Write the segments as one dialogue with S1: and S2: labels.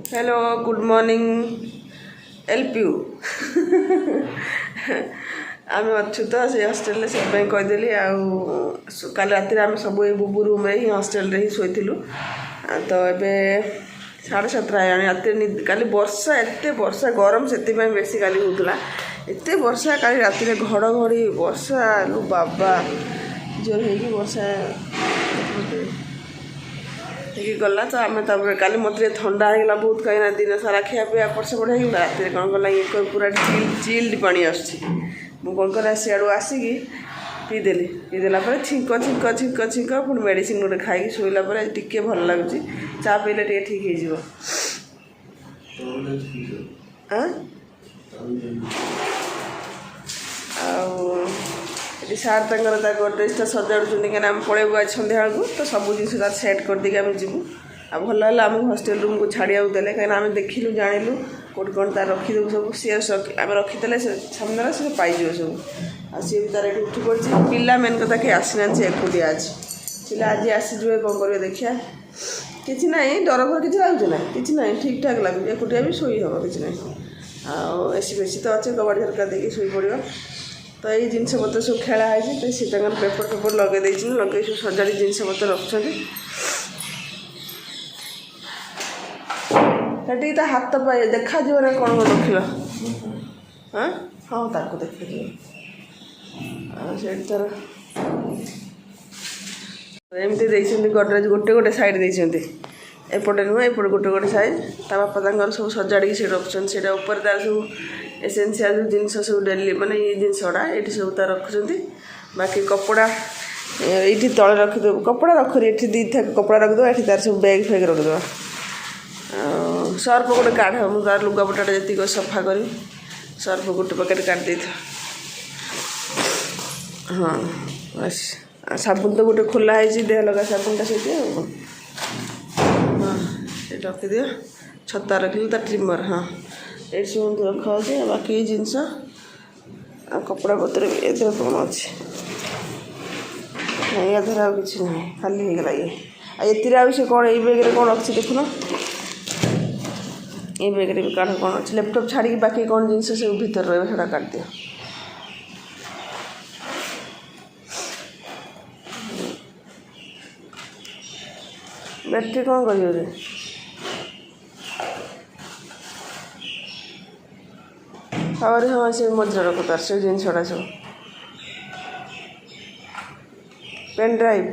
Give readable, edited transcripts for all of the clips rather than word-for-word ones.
S1: Hello good morning LPU आम अच्छु तो से हस्टेल से कहीदेली काल राति आम सब बुबू रूम ही हस्टेल ही शोलु तो ये 7:30 है राति काली वर्षा एत वर्षा गरम से बेसी काली होता एत वर्षा काली राति घड़घड़ी वर्षा लु बाबा जोर हो वर्षा गला तो आम काली मत थंडा होगा बहुत कहीं दिन सारा खिया पिया एपट सेपट होगा रात कौन कला ये पूरा चिल्ड पानी आसूँ कौन कला सियाड़ू आसिकी पीदेला छींक छींक छींक छींक पुणी मेडिसिन गोटे खाई शोला टे भल लगुच चा पीले टे ठीक हो ये सार तक गडरेजा सजाड़ुं कहीं आम पलैबू आज सन्ध्या बेलू तो सब जिन सेट करदे आम जीवु आ भल है आम हस्टेल रूम को छाड़ा देले कहीं आम देखिलु जानिलु कौट कौन तार रखीदेव सब सी आम रखीदे सामने से पाइज सब आ सी भी तार ये उठी पड़ी पिला मेन कथा कहीं आसीना एकुटिया आज पिला आज आसीजे कौन कर देखिया कि ना डर भर किसी लगुच ना कि ना ठीक ठाक लगुच एकुटिया भी शोई हम कि ना एसी बेसी तो अच्छे कबाड़ झरका देखिए शोई पड़ तो ये जिनस पत्र सब खेलाई तो सी पेपर पेपर लगे लगे सब सजाड़ी जिनस पत्र रखुच्च ता हाथ पाए देखा ना कौन कौन रखिल हाँ हाँ ताको देखा से तार एमती गडरेज गोटे गोटे साइड देते एपटे नुह एपटे गोटे गोटे साइड ता बापा सब सजाड़ी से रखुच्च से तार सब एसेंशियल जिनस सब डेली माने ये जिनस गुड़ा ये सब तार रखुच्च बाकी कपड़ा ये तले रखीदेव कपड़ा रखनी ये दी कपड़ा रखीदेव ये तार सब बैग फैग रखीदेव सर्फ गोटे काढ़ मुझे तार लुगापटा जी सफा करी सर्फ गोटे पैकेट काट दे हाँ बस साबुन तो गोटे खोला है देह लगा साबुनटा से हाँ ये रखीदि छता रखिल ट्रिमर हाँ ये सब रखा बाकी जिनस कपड़ा पत्र भी ये कौन अच्छे या धर आ कि ना खाली होगला ये से कौन ये बेग्रे कौन अच्छी देखुन ये बेग्रे भी काढ़ कौन अच्छे लैपटॉप छाड़ी बाकी कौन जिनस सब भीतर रहा काट दियो बैटरी कौन कर और हाँ से मजा रख तार से जिन छड़ा सब पेन ड्राइव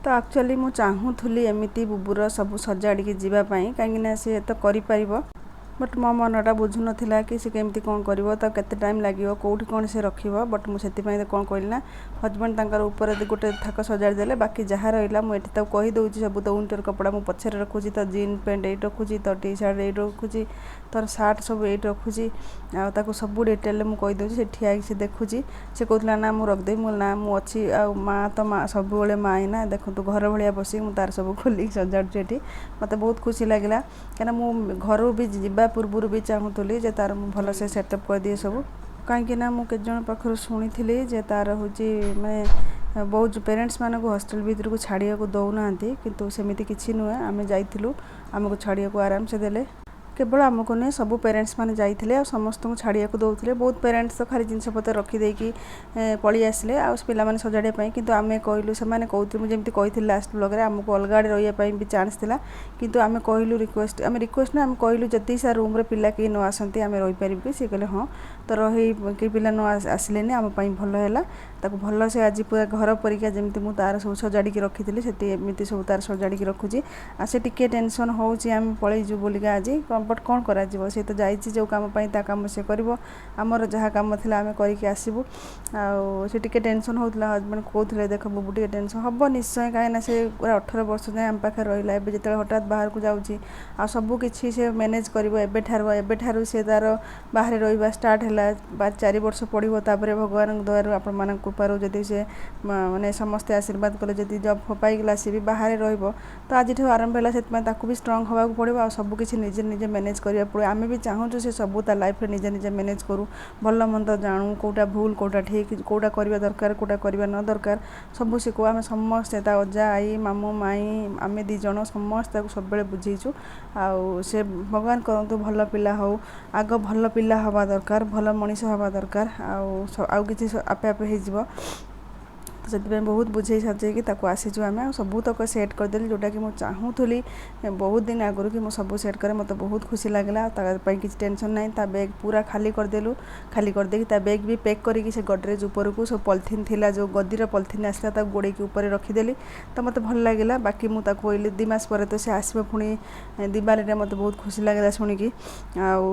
S1: तो एक्चुअली मु चाहूली एमती बुबूर सब सजाड़ी जावाई कहीं सी तो कर बट मो मनटा बुझु नाला कि सी केमती कौन कर तो केते टाइम लगे कौटी कौन से रख बट मुझे कौन कहली ना हजबैंड ऊपर गोटे थाक सजाड़ी देले बाकी जहाँ रहा मुझे तो कहीदे सब तो विंटर कपड़ा मुझे पछरे रखुची तो जीन पेंट ये रखुची तो टी शर्ट ये रखुची तोर सार्ट सब ये रखुची आको सब डिटेल मुझे कहीदे से ठिया से देखुची से कहला ना मुझे रखदेवी मुझे ना मुझे माँ तो माँ सब माँ ही ना देखो तो घर भाया बस तार सब खोलिक सजाड़ी ये मत बहुत खुशी लगे कहीं मुझे घर भी जा पूर्व भी चाहूली जे तार भल से सेटअप कर दिए सब कहीं मुझे जन पाखर शुणी जे तार हूँ मैं बहुत पेरेंट्स मानक हॉस्टल भीतर को छाड़िया को दौना किंतु सेमती किसी नुहे आम जाइलु आमको छाड़िया को आराम से देले केवल आमको नहीं सब पेरेंट्स मैंने जाइए आ समस्त छाड़िया दौले बहुत पेरेंट्स तो खाली जिनपतर रखिदेकी पलि आसिले आ पे सजाड़ापी कि आम कहलु से कहते मुझे कही लास्ट ब्लॉग आमको अलग आड़े रही भी चान्स था कि आम कहलु रिक्वेस्ट ना आम कहलु जति सा रूम पिला कहीं न आसती आम रहीपर कि सी कहले हाँ तो रही कई पिला न आसिले आम भल है भल से आज पूरा घर परीक्षा जमी मुझे तार सब सजाड़ी रखी से सब तार सजाड़ी रखुची आ से टिके टेंशन होची आम पलैजु बोलिका आज बट कौन करा सी तो जाइए जो कम कम से कर आमर जहाँ कम थी आम करके आसबू से टिके टेंशन होता हजबैंड कहते देख बुबू टे टेंशन हम निश्चय कहीं से पूरा 18 वर्ष जाए आम पाखे रहा है जो हठात बाहर को जाऊँगी आ सब किसी से मैनेज कर सी तार बाहर रहा स्टार्ट है 4 वर्ष पढ़ो तापर भगवान दयार आपण मान कृपार जदि से माने समस्ते आशीर्वाद कले जदि जब पाईगला सी भी बाहर तो आज आरंभ है से भी स्ट्रंग होगा पड़ो आ सबकि निजे निजे मैनेज करा पड़े आम भी चाहूँ से सब ता लाइफ निजे निजे मैनेज करूँ भल मंद जानू कौटा भूल कौटा ठीक कौटा करवा दरकार कौटा करवा न दरकार सब शिखु आम समस्ते अजा आई मामू माई आम दीज समस्त सब बुझेचु से भगवान करतु भल पिला हो आग भल पिला हवा दरकार भल मनीष हवा दरकार आउ किसी आपे आपे हो तो से बहुत बुझे साझे कि आसीचु आम सब तक सेट करदेली जोटा कि मुझे चाहूली बहुत दिन आगुरी कि सब सेट करे मत बहुत खुशी लगला कि टेंशन ना ता बैग पूरा खाली करदेलु खाली करदे ता बैग भी पैक करके से गडरेज ऊपर को सब पॉलिथीन थिला जो गदीर पॉलिथीन आसला गोड़े के ऊपर रखीदेली तो मत भल लगे बाकी मुझे कहली 2 मास पर तो से आसो पुणी दिवाली मत बहुत खुशी लगला शुणिकी आउ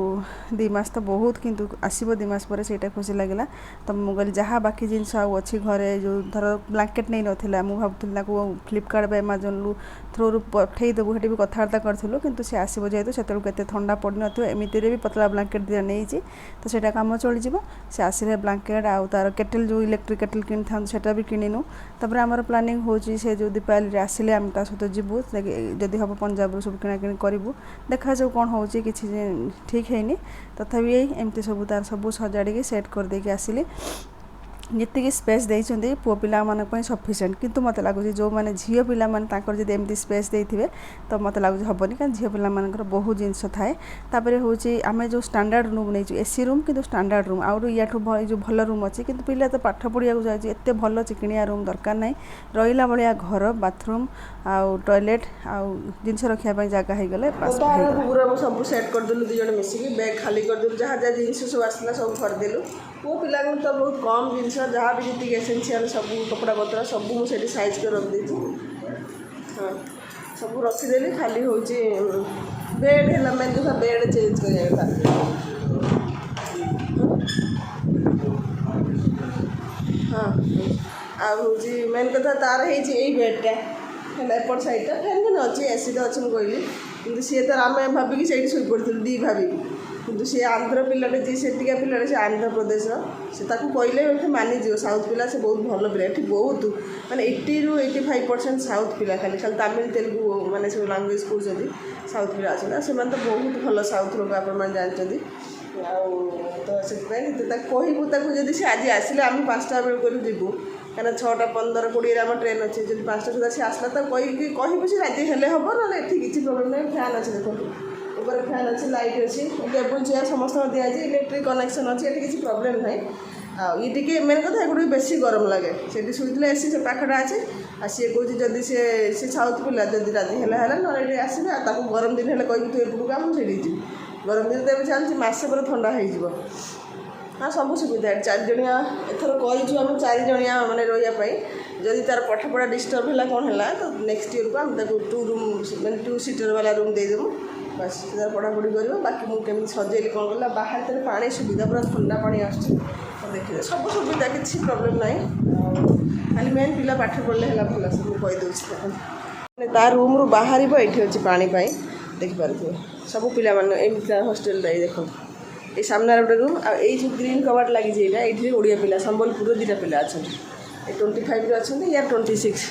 S1: 2 मास तो बहुत किंतु आसो 2 मास पर से खुशी लगला तो मुझे जहाँ बाकी जिनस अच्छी घरे जो ब्लांकेट नहीं नाला मुझे भावुली फ्लिपकार्ट एमाजोन थ्रू पठेदेबू से भी कथबार्ता करूँ किंतु से आसो जेहतु से ठंडा पड़ न एमती भी पतला ब्लांकेट दिया नहीं तो सेटा काम चलीज से आसिले ब्लांकेट आउ तार केटेल जो इलेक्ट्रिक केटेल कि था सेटा भी किणीनु तापर आमर प्लानिंग होची से जो दीपावली आसिले आम ता सहित जीवु जदि हम पंजाब सब किणाकिणी करूँ देखा जो कौन हो ठीक है तथापि एमती सब तार सब सजाड़ी सेट करदे आसिली जी स्पेस देते पुओ पिला सफिसीयंट किंतु मत लगुच जो मैंने झील पिला जब एमती स्पेस देते तो मत लगुच हेनी क्या झील पिला बहुत जिनस थाए तापर हूँ आम जो स्टैंडर्ड रूम नहीं एसी रूम कि स्टैंडर्ड रूम आउ या जो भल रूम अच्छी कि पिला तो पाठ पढ़िया जाए एत भल चिकिणिया रूम दरकार ना रहा भाया घर बाथरूम आउ टॉयलेट आउ जिनस रखापी जगह होगले पूरा सब सेट करदेलु 2 जन मिसिकी बैग खाली करदेलु जहाँ जहाँ जिनस सब आसला सब करदेलु पुओ पिला तो बहुत कम जिनस जहाँ भी जी एसेंशियल सब कपड़ा पत्र सब मुझे साइज कर रख दी हाँ सब रखीदेली खाली हूँ बेड है मेन कथा बेड चेंज कर हाँ आउ मेन कथा तार है बेडटा है एपट साइडटा फैन फैन अच्छी एसी तो अच्छी कहली कि सी तो आम भाविकी से शुई पड़ी दी भाविकी किंतु सी आंध्र पिलाटे जी सेटिका पिलाटे से आंध्र प्रदेश से कहले मानिज साउथ पिला से बहुत भल पिला ये बहुत माने 80 ରୁ 85% साउथ पिला खाली खाली तमिल तेलुगु माने सब लांगुएज कहते साउथ पिला अच्छा से तो बहुत भल साउथ लोक आप जानते तो से कहूँ जब से आज आसिले आम 5टा बेलू जीवु कहीं 6टा 15 20 आम ट्रेन अच्छे जब 5टा सुधा सी आसला तो कहूँ से राति हेले हम ना ये किसी प्रोब्लेम नहीं फैन अच्छे देखो ऊपर फैन अच्छी लाइट अच्छी टेबुल चेयर समस्त दिखाई इलेक्ट्रिक कनेक्शन अच्छी ये किसी प्रोब्लेम ना ये टी मेन कथा एगुड़ी बेसी गरम लगे से शुईले एसी से पाखटा अच्छे आ सी कहे जदि सी साउथ पिला जदि राति है ना ये आसवे गरम दिन है कहीं तू एपटू आम से गरम दिन तो चलती मसे पर ठंडा हो हाँ सब सुविधा 4 जणिया एथर कहीचु आम 4 जणिया मैंने रही जदि तार पाठपढ़ा डिस्टर्ब है कौन है तो नेक्स्ट ईयर को आम 2 रूम मैंने 2 सीटर वाला रूम देदेमु बस तार पढ़ापढ़ी कर बाकी मुझे सजेली कौन कला बाहर तेरे पानी सुविधा पूरा ठंडा पानी आस देखिए सब सुविधा किसी प्रोब्लेम ना खाली मेन पिला पाठ पढ़ले है भल सब कहीदे तार रूम रू बाहर ये अच्छी पानी देखिपे सब पिला हस्टेल देखो ये सामने गोटे रूम आई जो ग्रीन कबाट लगी ये ओडिया पिला संबलपुर 2टा पिला अच्छा 25 अच्छा या 26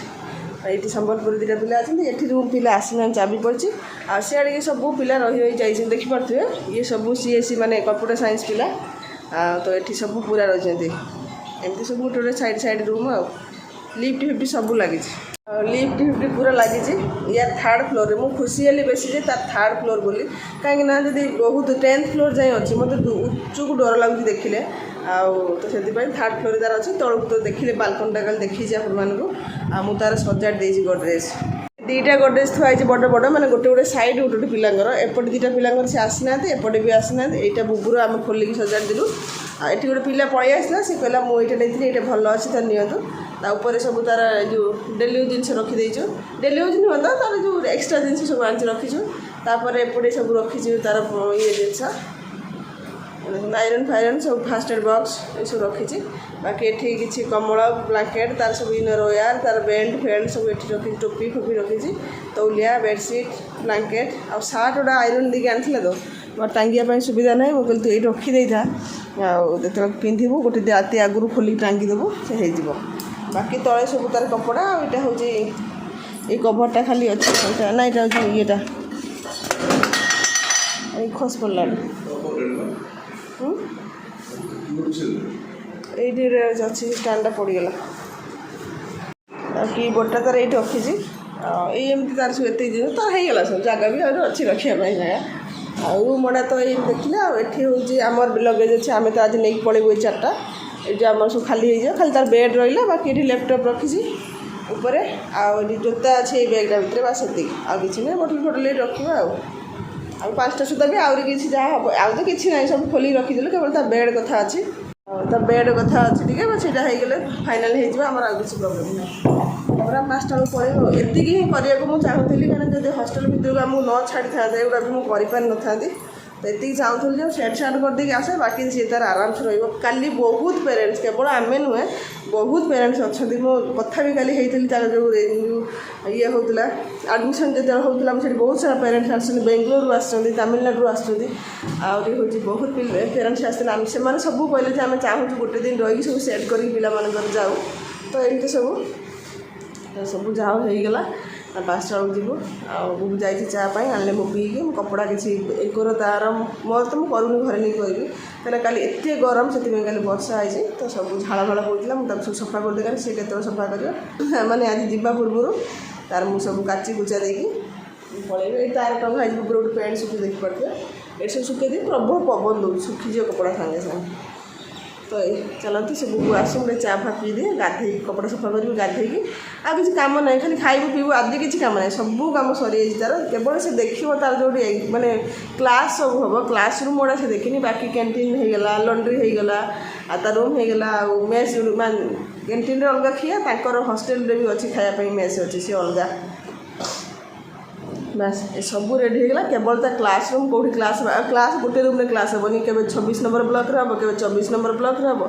S1: ये संबलपुर 2टा पिला अच्छा ये रूम पिला आसीना चाबी पड़ी आ सियाड़े सब पिला रही रही देखिपे ये सब सीएससी माने कंप्यूटर साइंस पिला तो ये सब पूरा रही एमती सब गोटे गोटे साइड साइड रूम लिफ्ट फिफ्ट सब लगी लिफ्ट फिफ्ट पूरा लगी यार थर्ड फ्लोर में खुशी हेली बेसी जे तार थर्ड फ्लोर बोली कहीं जब बहुत 10th फ्लोर जाए अच्छी मत उच्च को डर लगुच देखिले तो से थर्ड फ्लोर तार अच्छे तौक तो देखिले बालकनीटा कल देखी आपको तार सजाड़ देती गडरेज दुईटा गडरेज थुआई बड़ बड़ मैंने गोटे गोटे सैड गोटे गोटे पिलांर एपटे दुईटा पिलांर से आसीना एपटे भी आसीना यहाँ बुबुर आम खोलिक सजाड़ देलु एटी गोटे पिला पलि आसला सी कहला मुझे नहीं भल अच्छे तो नियंतु तापर सब तार जो डेली यूज जिन रखीदेचु डेली यूज नुह तो तार जो एक्सट्रा जिन सब आनी रखीचु तापर एपटे सब रखीचु तार ये जिनस आयरन फायरन सब फास्ट एड बॉक्स ये सब रखी बाकी एठी किसी कमल ब्लैंकेट तार सब इनर वेयर तार बेल्ट फेल्ट सब ये रखी टोपी फोपी रखी तौलिया बेडसीट ब्लैंकेट आ सार्ट गोटा आयरन देके आनी तो मोर टांगिया सुविधा ना मुझे तू ये रखी था जो पिंधु गोटे राति आगुरी खोलिक टांगीदेबू से हो बाकी तले सब तार कपड़ा यहाँ हूँ ये कभरटा खाली अच्छे ना यहाँ हूँ येटा खस पड़ा ये अच्छी स्टैंडा पड़गला कीबोर्डटा तार ये रखी एमती तार सब एत तार होगला सब जगह भी अच्छी रखापी जगह आउ मोड़ा तो ये देखिले आठी हूँ आमर लगेज अच्छे आम तो आज नहीं पलैबू ये 4टा ये आम सब खाली हो खाली तार बेड रहा बाकी ये लैपटॉप रखी उपरे जोता अच्छे बैगटा भितर बास किसी ना बोटल फोटल रखा आ 5टा सुधा भी आहरी किसी जहाँ हम आउ तो किसी ना सब खोलिक रखीदेलु केवल ता बेड कथा अच्छी बेड कथा अच्छी टे सीटा होगले फाइनाल होमर आ किसी प्रोब्लेम ना तापर 5टा पलैबू एति ही करने को चाहूली कहीं जब हस्टेल भितर को आमको न छाड़ी था एगुड़ा भी मुझे पारि न था तो ये चाहूली जो सेट साट करदे आसे बाकी सी तार आराम से रही बहुत पेरेंट्स केवल आम नुहे बहुत पेरेंट्स अच्छा मो कथा भी काली होती जो ये होता एडमिशन जो होता मुझे बहुत सारा पेरेंट्स आसते बेंगलोर आसुँच तमिलनाडु आसुँच आहरी हूँ बहुत पेरेंट्स आसते से सब कहले आम चाहूँ गोटे दिन रही सब सेट कर पाकर जाऊ तो एमती सब जहाँ होगला 5टा बेलू जीवु आबू जाइए चापाई आने मु पीकी कपड़ा किसी एक तार मोर तो मुझे करूनी घरे नहीं कहबी कहना काली एत गरम से काली वर्षा होती तो सब झाड़ फाड़ पड़ता मुझे सब सफा कर देगा सी के सफा कर मैंने आज जीवा पूर्व तार मुझे सब काची कुचा देकी पलैबे तार टंगा गोटे गोटे पैंट सुखी देखी पड़े ये सब सुखे दी प्रबल पवन दौड़ सुखीज कपड़ा सागे सागे तो चलती से बुबू आस गोटे चा फा पी दिए गाधे कपड़ा सफा कर गाधेकी आ किसी कम ना खाली खाइबू पीबू आदि किसी कम ना सब कम सरी तार केवल से देखो तार जो माने क्लास सब हम क्लास रूम गुड़ा से देखनी बाकी कैंटीन होगला लंड्री होगला आ तार रूम होगला मेस कैंटीन अलग खिया तर हस्टेल भी अच्छी खायापी मेस अच्छी सी अलग बास सब रेडी होगा केवल ता क्लास रूम कौटी क्लास गोटे रूम क्लास हेनी के 26 नंबर ब्लॉक हम के 24 नंबर ब्लॉक हम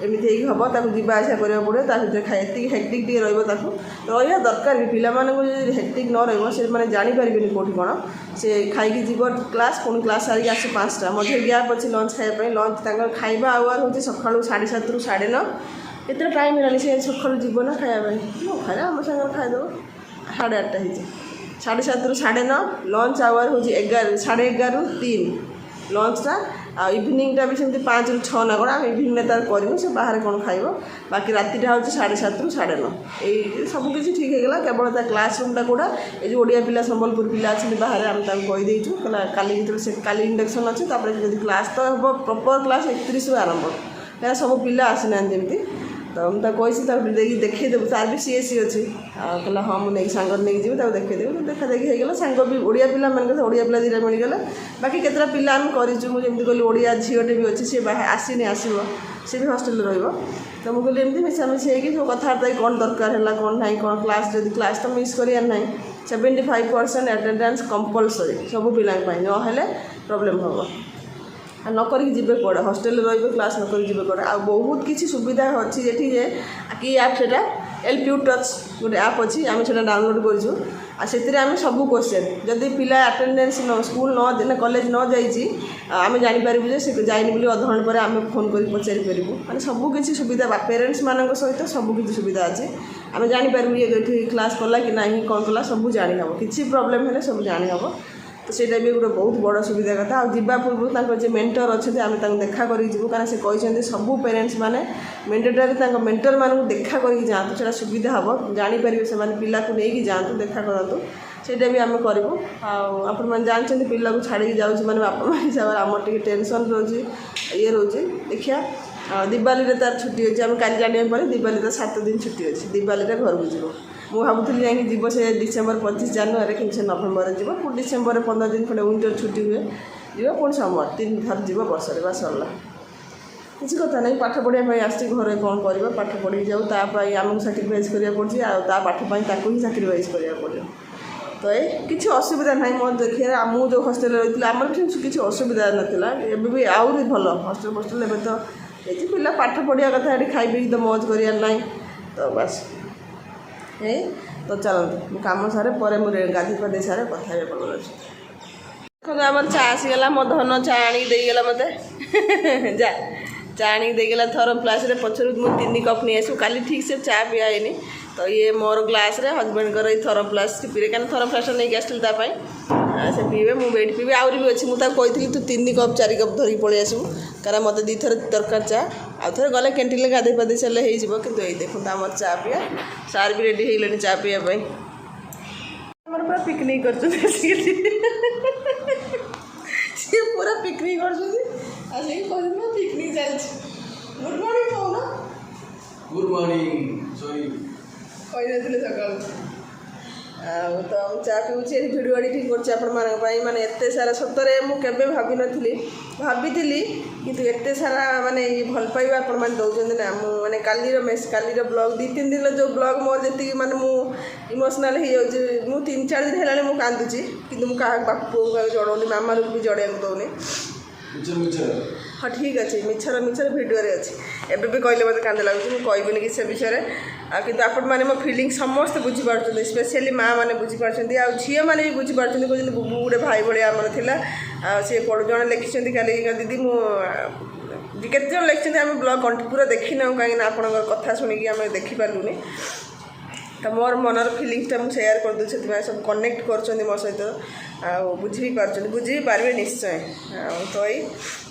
S1: एमती हम जावासा करा पड़े भर खाए हेक्टिक टे रहा दरकार भी पे हेक्टिक न रही जापर कौटी कौन से खाई जीव क्लास पुणी क्लास सारिक आस 5टा मध्य गैप अच्छे लंच खायापी लंच खाଇବା आवर हूँ सका 7:30 ରୁ 9:30 केते टाइम है सी सका जीव ना खायापी न खाए आम सागर खाईदेव 8:30 हो 7:30 ରୁ 9:30 लंच आवर हूँ 11:30 ରୁ 3 लंचटा आ इवनिंगटा भी सेमती 5 ରୁ 6 ना कौन आम इवनिंग तार करूँ से बाहर कौन खाइब बाकी रातिटा हूँ 7:30 ରୁ 9:30 ये सबकि ठीक होगा केवल ता क्लास रूमटा कौटा ये जो ओडिया पिला संबलपुर पिला अच्छे बाहर आम कहीदेचु काली जो काली इंडक्शन अच्छे जब क्लास तो हम प्रॉपर क्लास 31 ରୁ आरंभ क्या सब पिला आसीना जमी तो मुझे देखी देखीदेव तार भी सीएससी अच्छी कहला हाँ मुझे सांग नहीं जी देखीदेवी देखा देखी होगा सांग भी ओडिया पिला मान ओडिया पिला 2टा मिलगला बाकी केतटा पिला आम करूँ जमी कहली ओडिया झीटे भी अच्छी सी आसनी आसो सी भी हस्टेल रहा तो मुझे कहली एमती मिसामिशी होगी जो कथबार्ता कौन दरकार है कौन ना कौन क्लास जब क्लास तो मिस करार ना 75% अटेंडेंस कंपलसरी सब पिला ना प्रॉब्लम हम नक जी कौड़े हस्टेल रे क्लास नक जी कौड़े आ बहुत किसी सुविधा अच्छी ये कि आप से एलपीयू टच गोटे आप अच्छी आम से डाउनलोड करें सब क्वेश्चन जदि पिला अटेंडेंस स्कूल न कॉलेज न जाइए आम जापर से जाइनि बोली अधघंटे पर आम फोन कर पचारि पारू मैंने सबकि सुविधा पेरेंट्स मान सहित सबकि सुविधा अच्छे आम जापर ये क्लास कला कि ना कौन कला सब जानी हम किसी प्रोब्लेम है सब जानी हम
S2: तो ସେଇଟା ବି ଗୋଟେ ବହୁତ ବଡ଼ ସୁବିଧା କଥା। ଆଉ ଯିବା ପୂର୍ବରୁ ତାଙ୍କର ଯେ ମେଣ୍ଟର ଅଛନ୍ତି ଆମେ ତାଙ୍କୁ ଦେଖା କରିକି ଯିବୁ, କାରଣ ସେ କହିଛନ୍ତି ସବୁ ପ୍ୟାରେଣ୍ଟସ୍ ମାନେ ମେଣ୍ଡେଟୋରି ତାଙ୍କ ମେଣ୍ଟରମାନଙ୍କୁ ଦେଖା କରିକି ଯାଆନ୍ତୁ, ସେଇଟା ସୁବିଧା ହେବ, ଜାଣିପାରିବେ ସେମାନେ ପିଲାକୁ ନେଇକି ଯାଆନ୍ତୁ ଦେଖା କରନ୍ତୁ, ସେଇଟା ବି ଆମେ କରିବୁ। ଆଉ ଆପଣମାନେ ଜାଣିଛନ୍ତି ପିଲାକୁ ଛାଡ଼ିକି ଯାଉଛି ମାନେ ବାପା ମା ହିସାବରେ ଆମର ଟିକେ ଟେନସନ୍ ରହୁଛି, ଇଏ ରହୁଛି। ଦେଖିବା ଦିୱାଲିରେ ତାର ଛୁଟି ଅଛି, ଆମେ କାଲି ଜାଣିବା ପରେ ଦିୱାଲିର 7 ଦିନ ଛୁଟି ଅଛି, ଦିୱାଲିରେ ଘରକୁ ଯିବ। ମୁଁ ଭାବୁଥିଲି ଯାଇକି ଯିବ ସେ ଡିସେମ୍ବର 25 ଜାନୁଆରୀ, କିନ୍ତୁ ସେ ନଭେମ୍ବରରେ ଯିବ। ପୁଣି ଡିସେମ୍ବରରେ 15 ଦିନ ଖଣ୍ଡେ ୱିଣ୍ଟର ଛୁଟି ହୁଏ, ଯିବ। ପୁଣି ସମର 3 ଥର ଯିବ ବର୍ଷରେ, ବା ସରିଲା। କିଛି କଥା ନାହିଁ, ପାଠ ପଢ଼ିବା ପାଇଁ ଆସିଛି, ଘରେ କ'ଣ କରିବ, ପାଠ ପଢ଼ିକି ଯାଉ, ତା ପାଇଁ ଆମକୁ ସାକ୍ରିଫାଇସ୍ କରିବାକୁ ପଡ଼ୁଛି, ଆଉ ତା ପାଠ ପାଇଁ ତାକୁ ହିଁ ସାକ୍ରିଫାଇସ୍ କରିବାକୁ ପଡ଼ିବ। ତ କିଛି ଅସୁବିଧା ନାହିଁ ମୋ ଦେଖିବାରେ। ମୁଁ ଯେଉଁ ହଷ୍ଟେଲରେ ରହିଥିଲି ଆମର କିଛି ଅସୁବିଧା ନଥିଲା, ଏବେ ବି ଆହୁରି ଭଲ ହଷ୍ଟେଲ। ଏବେ ତ ହେଇଛି, ପିଲା ପାଠ ପଢ଼ିବା କଥା, ଏଠି ଖାଇ ପିଇକି ତ ମौज କରିବାର ନାହିଁ। ତ ବାସ୍ ତ ଚାଲନ୍ତୁ ମୁଁ କାମ ସାରେ, ପରେ ମୁଁ ଗାଧୋଇ ପାଧୋଇ ସାରେ କଥା ହେବେ ଆପଣଙ୍କର ଅଛି। ଦେଖନ୍ତୁ ଆମର ଚା ଆସିଗଲା, ମୋ ଧନ ଚା ଆଣିକି ଦେଇଗଲା ମୋତେ। ଯା ଚା ଆଣିକି ଦେଇଗଲା ଥରମ ପ୍ଲାସ୍ରେ, ପଛରୁ ମୁଁ 3 କପ୍ ନେଇ ଆସିବୁ। କାଲି ଠିକ୍ ସେ ଚା ପିଆ ହେଇନି, ତ ଇଏ ମୋର ଗ୍ଲାସ୍ରେ, ହଜବେଣ୍ଡଙ୍କର ଏଇ ଥରମ ପ୍ଲାସ୍ ପିଇବେ, କାରଣ ଥରମ ପ୍ଲାସ୍ଟା ନେଇକି ଆସିଥିଲି ତା ପାଇଁ, ସେ ପିଇବେ, ମୁଁ ଏଇଠି ପିଇବି। ଆହୁରି ବି ଅଛି, ମୁଁ ତାକୁ କହିଥିଲି ତୁ 3 କପ୍ 4 କପ୍ ଧରିକି ପଳେଇ ଆସିବୁ, କାରଣ ମୋତେ 2 ଥର ଦରକାର ଚା। ଆଉ ଥରେ ଗଲେ କ୍ୟାଣ୍ଟିନ୍ରେ ଗାଧୋଇ ପାଧୋଇ ସାରିଲେ ହେଇଯିବ। କିନ୍ତୁ ଏଇ ଦେଖନ୍ତୁ ଆମର ଚା ପିଆ, ସାର୍ ବି ରେଡ଼ି ହେଇଗଲେଣି ଚା ପିଇବା ପାଇଁ। ଆମର ପୁରା ପିକନିକ୍ କରୁଛନ୍ତି ଆସିକି, ସିଏ ପୁରା ପିକନିକ୍ କରୁଛନ୍ତି ଆସିକି, କହୁଛନ୍ତି ପିକନିକ୍ ଚାଲିଛି। ଗୁଡ୍ ମର୍ଣ୍ଣିଂ କହୁନ।
S3: ଗୁଡ୍ ମର୍ଣ୍ଣିଂ, ସରି
S2: କହିନଥିଲେ ସକାଳୁ। ଆଉ ତ ମୁଁ ଚା ପିଉଛି, ଏଠି ଭିଡ଼ିଓ ଏଡ଼ିଟିଂ କରୁଛି ଆପଣମାନଙ୍କ ପାଇଁ। ମାନେ ଏତେ ସାରା, ସତରେ ମୁଁ କେବେ ଭାବିନଥିଲି, ଭାବିଥିଲି କିନ୍ତୁ ଏତେ ସାରା ମାନେ ଭଲ ପାଇବା ଆପଣମାନେ ଦେଉଛନ୍ତି ନା। ମୁଁ ମାନେ କାଲିର ବ୍ଲଗ୍ 2-3 ଦିନର ଯେଉଁ ବ୍ଲଗ୍ ମୋର ଯେତିକି ମାନେ ମୁଁ ଇମୋସନାଲ୍ ହେଇଯାଉଛି, ମୁଁ 3-4 ଦିନ ହେଲାଣି ମୁଁ କାନ୍ଦୁଛି, କିନ୍ତୁ ମୁଁ କାହାକୁ ବାପା ପୁଅକୁ କାହାକୁ ଜଣାଉନି, ମାମାକୁ ବି ଜଣେଇବାକୁ ଦେଉନି। ହଁ ଠିକ୍ ଅଛି, ମିଛର ଭିଡ଼ିଓରେ ଅଛି। ଏବେ ବି କହିଲେ ମୋତେ କାନ୍ଦ ଲାଗୁଛି, ମୁଁ କହିବିନି କି ସେ ବିଷୟରେ। ଆଉ କିନ୍ତୁ ଆପଣମାନେ ମୋ ଫିଲିଙ୍ଗ ସମସ୍ତେ ବୁଝିପାରୁଛନ୍ତି, ସ୍ପେଶିଆଲି ମାଆ ମାନେ ବୁଝିପାରୁଛନ୍ତି, ଆଉ ଝିଅମାନେ ବି ବୁଝିପାରୁଛନ୍ତି। କହୁଛନ୍ତି ବୁବୁ ଗୋଟେ ଭାଇ ଭଳିଆ ଆମର ଥିଲା। ଆଉ ସେ ଜଣେ ଲେଖିଛନ୍ତି କାଲି, ଦିଦି ମୁଁ କେତେଜଣ ଲେଖିଛନ୍ତି ଆମେ ବ୍ଲଗ୍ ପୁରା ଦେଖିନାହୁଁ, କାହିଁକିନା ଆପଣଙ୍କର କଥା ଶୁଣିକି ଆମେ ଦେଖିପାରିଲୁନି। ତ ମୋର ମନର ଫିଲିଙ୍ଗସଟା ମୁଁ ସେୟାର କରିଦେଉଛି, ସେଥିପାଇଁ ସବୁ କନେକ୍ଟ କରୁଛନ୍ତି ମୋ ସହିତ, ଆଉ ବୁଝି ବି ପାରୁଛନ୍ତି, ବୁଝି ବି ପାରିବେ ନିଶ୍ଚୟ। ଆଉ ତ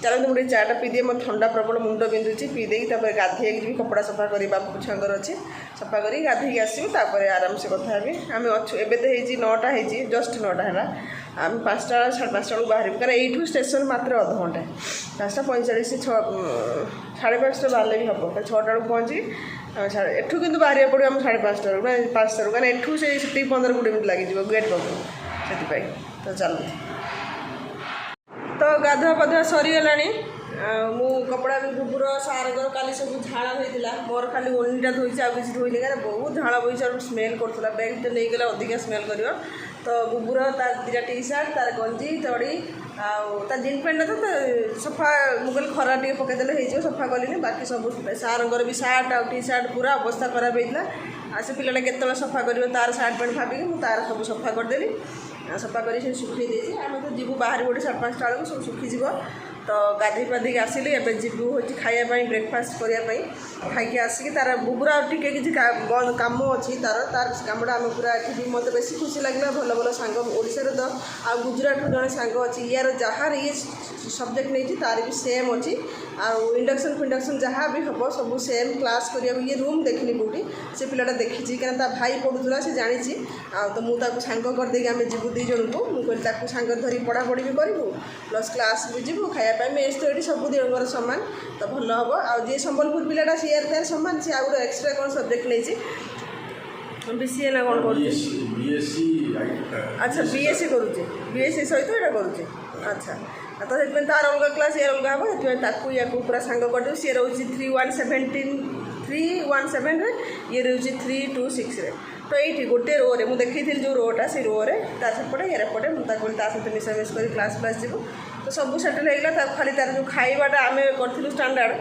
S2: ଚାଲନ୍ତୁ ମୁଁ ଟିକେ ଚାଟା ପିଇଦିଏ, ମୋ ଥଣ୍ଡା ପ୍ରବଳ, ମୁଣ୍ଡ ବିନ୍ଧୁଛି। ପିଇ ଦେଇକି ତାପରେ ଗାଧୋଇକି ଯିବି, କପଡ଼ା ସଫା କରି ବାପୁ ଛୁଆଙ୍କର ଅଛି, ସଫା କରିକି ଗାଧୋଇକି ଆସିବି, ତାପରେ ଆରାମସେ କଥା ହେବି। ଆମେ ଅଛୁ, ଏବେ ତ ହେଇଛି 9ଟା ହେଇଛି, ଜଷ୍ଟ 9ଟା ହେଲା। ଆମେ 5ଟା 5:30 ବେଳକୁ ବାହାରିବୁ, କାରଣ ଏଇଠୁ ଷ୍ଟେସନ୍ ମାତ୍ର ଅଧଘଣ୍ଟା, 5:45 5:30 ବାହାରିଲେ ବି ହେବ। 6ଟା ବେଳକୁ ପହଞ୍ଚିକି ଏଠୁ କିନ୍ତୁ ବାହାରିବାକୁ ପଡ଼ିବ ଆମ 5:30 ବେଳକୁ, ମାନେ 5ଟାରୁ, କାରଣ ଏଠୁ ସେଠି 15-20 ମିନିଟ୍ ଲାଗିଯିବ ଗେଟ୍ ପାଖରୁ, ସେଥିପାଇଁ। ତ ଚାଲନ୍ତୁ, ତ ଗାଧୁଆ ପାଧୁଆ ସରିଗଲାଣି। ମୁଁ କପଡ଼ା ବି ବୁବୁର ସାରଙ୍କର କାଲି ସବୁ ଝାଳ ହୋଇଥିଲା, ମୋର ଖାଲି ଓଢ଼ଣିଟା ଧୋଇଛି, ଆଉ କିଛି ଧୋଇନି, କାରଣ ବହୁତ ଝାଳ ବୋହିଛି, ସ୍ମେଲ୍ କରୁଥିଲା। ବ୍ୟାଗ୍ଟା ନେଇଗଲେ ଅଧିକା ସ୍ମେଲ୍ କରିବ। ତ ବୁବୁର ତାର 2ଟା ଟି-ସାର୍ଟ, ତାର ଗଞ୍ଜି ଚଡ଼ି, ଆଉ ତା ଜିନ୍ ପ୍ୟାଣ୍ଟଟା ତ ସଫା, ମୁଁ କହିଲି ଖରା ଟିକେ ପକାଇଦେଲେ ହେଇଯିବ, ସଫା କଲିନି। ବାକି ସବୁ ସାରଙ୍କର ବି ସାର୍ଟ ଆଉ ଟି-ସାର୍ଟ ପୁରା ଅବସ୍ଥା ଖରାପ ହେଇଥିଲା। ଆଉ ସେ ପିଲାଟା କେତେବେଳେ ସଫା କରିବ ତାର ସାର୍ଟ ପ୍ୟାଣ୍ଟ ଭାବିକି ମୁଁ ତାର ସବୁ ସଫା କରିଦେଲି। ସଫା କରି ସେ ଶୁଖେଇ ଦେଇଛି। ଆମେ ତ ଯିବୁ ବାହାରି ଗୋଟେ 5:30 ବେଳକୁ, ସବୁ ଶୁଖିଯିବ। ତ ଗାଧୋଇ ପାଧୋଇକି ଆସିଲି, ଏବେ ଯିବୁ ହେଉଛି ଖାଇବା ପାଇଁ, ବ୍ରେକଫାଷ୍ଟ କରିବା ପାଇଁ। ଖାଇକି ଆସିକି ତାର ବୁବୁର ଆଉ ଟିକେ କିଛି କାମ ଅଛି, ତାର କାମଟା ଆମେ ପୁରା ଏଠି। ମୋତେ ବେଶୀ ଖୁସି ଲାଗିଲା, ଭଲ ଭଲ ସାଙ୍ଗ ଓଡ଼ିଶାରେ ତ, ଆଉ ଗୁଜୁରାଟରୁ ଜଣେ ସାଙ୍ଗ ଅଛି, ଇଆର ଯାହାର ଇଏ ସବଜେକ୍ଟ ନେଇଛି ତାର ବି ସେମ୍ ଅଛି। ଆଉ ଇଣ୍ଡକ୍ସନ୍ ଯାହା ବି ହେବ ସବୁ ସେମ୍ କ୍ଲାସ୍ କରିବାକୁ। ଇଏ ରୁମ୍ ଦେଖିନି କେଉଁଠି, ସେ ପିଲାଟା ଦେଖିଛି, କାରଣ ତା ଭାଇ ପଢ଼ୁଥିଲା, ସେ ଜାଣିଛି। ଆଉ ତ ମୁଁ ତାକୁ ସାଙ୍ଗ କରିଦେଇକି ଆମେ ଯିବୁ 2 ଜଣଙ୍କୁ। ମୁଁ କହିଲି ତାକୁ ସାଙ୍ଗରେ ଧରି ପଢ଼ାପଢ଼ି ବି କରିବୁ, ପ୍ଲସ୍ କ୍ଲାସ୍ ବି ଯିବୁ, ଖାଇବା ପାଇଁ ମେସ୍ ତ ଏଠି ସବୁ ଦିନଙ୍କର ସମାନ, ତ ଭଲ ହେବ। ଆଉ ଯିଏ ସମ୍ବଲପୁର ପିଲାଟା ସିଏ ତାର ସମାନ, ସିଏ ଆଉ ଗୋଟେ ଏକ୍ସଟ୍ରା କ'ଣ ସବଜେକ୍ଟ ନେଇଛି, BCA ନା କ'ଣ କରୁଛି, ଆଚ୍ଛା BSc କରୁଛି, BSc ସହିତ ଏଇଟା କରୁଛି, ଆଚ୍ଛା। ତ ସେଥିପାଇଁ ତାର ଅଲଗା କ୍ଲାସ୍, ଇଏ ଅଲଗା ହେବ, ସେଥିପାଇଁ ତାକୁ ୟାକୁ ପୁରା ସାଙ୍ଗ କରିଦେବୁ। ସିଏ ରହୁଛି 317ରେ, ଇଏ ରହୁଛି 326ରେ। ତ ଏଇଠି ଗୋଟେ ରୋରେ ମୁଁ ଦେଖେଇଥିଲି ଯେଉଁ ରୋଟା, ସେଇ ରୋରେ ତା ସେପଟେ ଇଏ ଏପଟେ, ମୁଁ ତାକୁ ତା ସହିତ ମିଶାମିଶି କରି କ୍ଲାସ୍ ଯିବୁ। ତ ସବୁ ସେଟଲ୍ ହେଇଗଲା। ତାକୁ ଖାଲି ତାର ଯେଉଁ ଖାଇବାଟା ଆମେ କରିଥିଲୁ ଷ୍ଟାଣ୍ଡାର୍ଡ଼,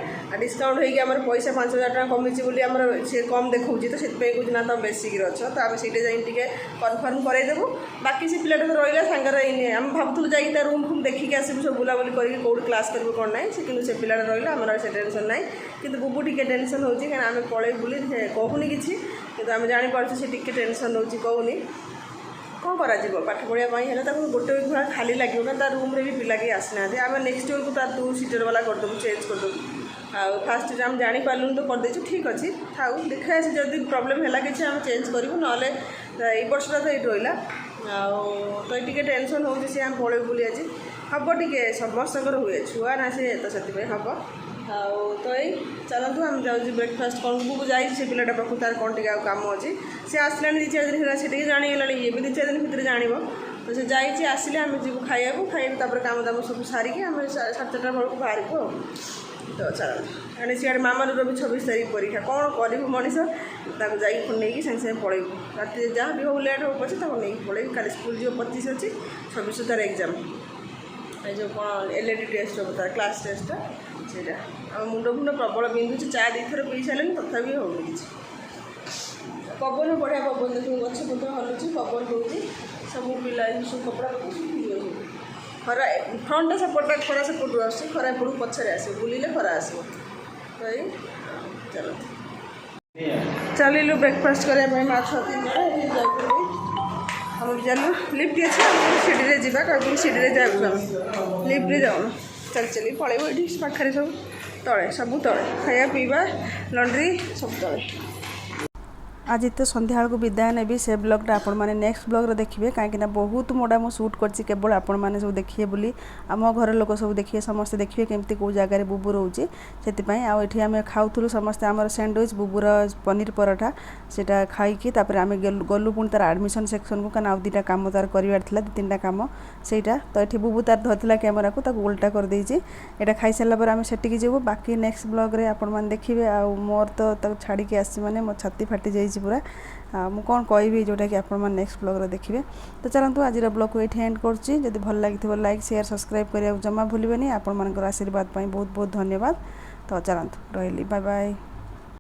S2: ଡିସ୍କାଉଣ୍ଟ ହେଇକି ଆମର ପଇସା 5,000 ଟଙ୍କା କମିଛି ବୋଲି ଆମର ସେ କମ୍ ଦେଖାଉଛି, ତ ସେଥିପାଇଁ କହୁଛି ନା ତୁମେ ବେସିକ୍ରେ ଅଛ, ତ ଆମେ ସେଇଟା ଯାଇକି ଟିକେ କନଫର୍ମ କରାଇଦେବୁ। ବାକି ସେ ପିଲାଟା ତ ରହିଲା ସାଙ୍ଗରେ, ଆମେ ଭାବୁଥିଲୁ ଯାଇକି ତା ରୁମ୍ ଦେଖିକି ଆସିବୁ, ସବୁ ବୁଲାବୁଲି କରିକି କେଉଁଠି କ୍ଲାସ୍ କରିବୁ କ'ଣ ନାହିଁ, ସେ କିନ୍ତୁ ସେ ପିଲାଟା ରହିଲା, ଆମର ସେ ଟେନସନ୍ ନାହିଁ। କିନ୍ତୁ ବୁବୁ ଟିକେ ଟେନସନ୍ ହେଉଛି, କାରଣ ଆମେ ପଳେଇ ବୁଲି, ସେ କହୁନି କିଛି, କିନ୍ତୁ ଆମେ ଜାଣିପାରୁଛୁ ସେ ଟିକେ ଟେନସନ୍ ହେଉଛି, କହୁନି। କ'ଣ କରାଯିବ ପାଠ ପଢ଼ିବା ପାଇଁ ହେଲେ ତାକୁ ଗୋଟେ ୱିକ୍ ଭଳିଆ ଖାଲି ଲାଗିବ ନା ତା ରୁମ୍ରେ ବି ପିଲା କେହି ଆସିନାହାନ୍ତି ଆମେ ନେକ୍ସଟ ୱିକ୍କୁ ତାର 2 ସିଟର ବାଲା କରିଦେବୁ ଚେଞ୍ଜ କରିଦେବୁ ଆଉ ଫାର୍ଷ୍ଟରେ ଆମେ ଜାଣିପାରିଲୁନି ତ କରିଦେଇଛୁ ଠିକ୍ ଅଛି ଥାଉ ଦେଖିବା ସେ ଯଦି ପ୍ରୋବ୍ଲେମ୍ ହେଲା କିଛି ଆମେ ଚେଞ୍ଜ କରିବୁ ନହେଲେ ଏଇ ବର୍ଷଟା ତ ଏଇଠି ରହିଲା ଆଉ ତ ଟିକେ ଟେନସନ୍ ହେଉଛି ସେ ଆମେ ପଳେଇବୁ ବୋଲି ଆଜି ହେବ ଟିକେ ସମସ୍ତଙ୍କର ହୁଏ ଛୁଆ ନା ସେ ତ ସେଥିପାଇଁ ହେବ ଆଉ ତ ଏଇ ଚାଲନ୍ତୁ ଆମେ ଯାଉଛି ବ୍ରେକଫାଷ୍ଟ କ'ଣ ବୁବୁ ଯାଇଛି ସେ ପିଲାଟା ପାଖକୁ ତାର କ'ଣ ଟିକେ ଆଉ କାମ ଅଛି ସେ ଆସିଲାଣି 2-4 ଦିନ ହେଲା ସେ ଟିକେ ଜାଣିଗଲାଣି ଇଏ ବି 2-4 ଦିନ ଭିତରେ ଜାଣିବ ତ ସେ ଯାଇଛି ଆସିଲେ ଆମେ ଯିବୁ ଖାଇବାକୁ ତାପରେ କାମ ଦାମ ସବୁ ସାରିକି ଆମେ 4:30 ବେଳକୁ ବାହାରିବୁ ଆଉ ତ ଚାଲନ୍ତୁ କାରଣ ସିଆଡ଼େ ମାମାର ବି 26 ତାରିଖ ପରୀକ୍ଷା କ'ଣ କରିବୁ ମଣିଷ ତାକୁ ଯାଇକି ପୁଣି ନେଇକି ସାଙ୍ଗେ ସାଙ୍ଗେ ପଳେଇବୁ ରାତିରେ ଯାହା ବି ହଉ ଲେଟ୍ ହଉ ପଛେ ତାକୁ ନେଇକି ପଳେଇବୁ କାଲି ସ୍କୁଲ ଯିବ 25 ଅଛି 26 ତାର ଏକ୍ଜାମ୍ ଏ ଯେଉଁ କ'ଣ LAD ଟେଷ୍ଟ ହେବ ତାର କ୍ଲାସ୍ ଟେଷ୍ଟଟା ସେଇଟା ଆମ ମୁଣ୍ଡ ପ୍ରବଳ ବିନ୍ଧୁଛି ଚା 2 ଥର ପିଇ ସାରିଲେଣି ତଥାପି ହେଉନି କିଛି ପବନ ବଢ଼ିଆ ପବନ ଦେଖିବୁ ଗଛ ପତ୍ର ହଲୁଛି ପବନ ଦେଉଛି ସବୁ ପିଲା ସବୁ କପଡ଼ା ପତ୍ର ଶୁଖିଯିବ ସବୁ ଖରା ଫ୍ରଣ୍ଟଟା ସେପଟଟା ଖରା ସେପଟରୁ ଆସୁଛି ଖରା ଏପଟକୁ ପଛରେ ଆସିବ ବୁଲିଲେ ଖରା ଆସିବ ତ ଏଇ ଚାଲିଲୁ ବ୍ରେକଫାଷ୍ଟ କରିବା ପାଇଁ ମାଛ 3 ଜଣ ଏଠି ଯାଇପାରିବୁ ଆମେ ବି ଚାଲୁ ଲିଫ୍ଟ ଅଛି ଆମେ ସିଡ଼ିରେ ଯିବା କାହାକୁ ସିଡ଼ିରେ ଯାଉଛୁ ଆମେ ଲିଫ୍ଟରେ ଯାଉନୁ ଚାଲି ପଳେଇବୁ ଏଠି ପାଖରେ ସବୁ ତଳେ ଖାଇବା ପିଇବା ଲଣ୍ଡ୍ରି ସବୁ ତଳେ
S1: आज तो संध्या बेलू विदाय नेबी से ब्लॉगटा आपण मैंने नेक्स्ट ब्लॉग देखिए कहीं बहुत मोड़ा मुझे शूट करछि केवल आपण मैंने सब देखिए बोली आम घर लोक सब देखिए समस्ते देखिए केमती कौ जगार बुबू रोचे से आठी आम खाऊलु समस्ते आम सैंडविच बुबूर पनीर पराठा से खाई आम गलु पुणी तार एडमिशन सेक्शन को कहीं आउ 2टा काम तार कर 2-3टा काम सेटा तो ये बुबू तार धरला कैमेरा को उल्टा कर देछि यहाँ खाई सारा पर आम सेटिकी जीवु बाकी नेक्स्ट ब्लॉग रे आपण मैंने देखिए आ मोर तो छाड़ी आसी माने मो छाती फाटी जाइए पूरा मु कौन कहि जोटा कि आप नेक्स्ट ब्लॉग देखिए तो चलतु आज ब्लॉग को ये एंड कर भल लगी लाइक शेयर सब्सक्राइब करने जमा भूलें आपण आशीर्वाद बहुत बहुत धन्यवाद तो चलतु रही बाय बाय।